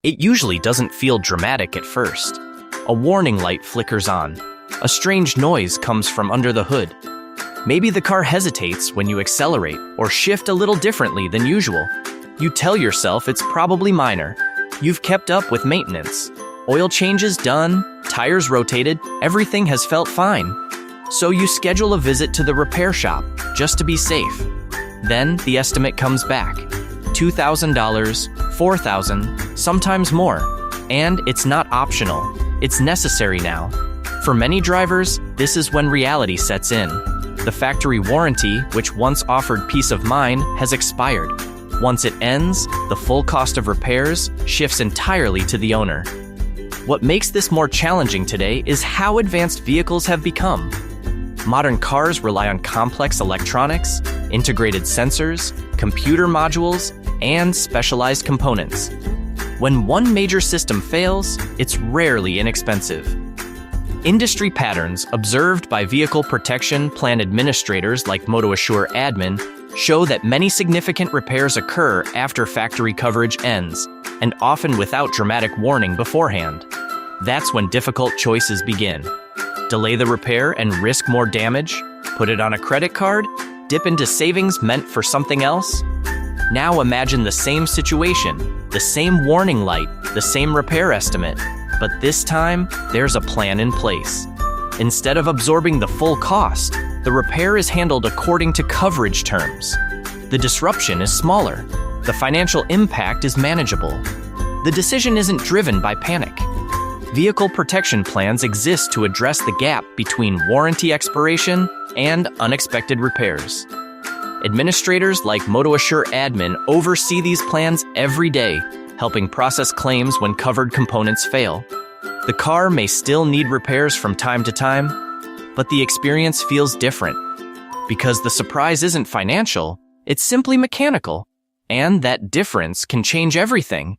It usually doesn't feel dramatic at first. A warning light flickers on. A strange noise comes from under the hood. Maybe the car hesitates when you accelerate or shift a little differently than usual. You tell yourself it's probably minor. You've kept up with maintenance. Oil changes done, tires rotated, everything has felt fine. So you schedule a visit to the repair shop just to be safe. Then the estimate comes back. $2,000, $4,000, sometimes more. And it's not optional. It's necessary now. For many drivers, this is when reality sets in. The factory warranty, which once offered peace of mind, has expired. Once it ends, the full cost of repairs shifts entirely to the owner. What makes this more challenging today is how advanced vehicles have become. Modern cars rely on complex electronics, integrated sensors, computer modules, and specialized components. When one major system fails, it's rarely inexpensive. Industry patterns observed by vehicle protection plan administrators like MotoAssure Admin show that many significant repairs occur after factory coverage ends, and often without dramatic warning beforehand. That's when difficult choices begin. Delay the repair and risk more damage? Put it on a credit card? Dip into savings meant for something else? Now imagine the same situation, the same warning light, the same repair estimate, but this time, there's a plan in place. Instead of absorbing the full cost, the repair is handled according to coverage terms. The disruption is smaller. The financial impact is manageable. The decision isn't driven by panic. Vehicle protection plans exist to address the gap between warranty expiration and unexpected repairs. Administrators like MotoAssure Admin oversee these plans every day, helping process claims when covered components fail. The car may still need repairs from time to time, but the experience feels different. Because the surprise isn't financial, it's simply mechanical. And that difference can change everything.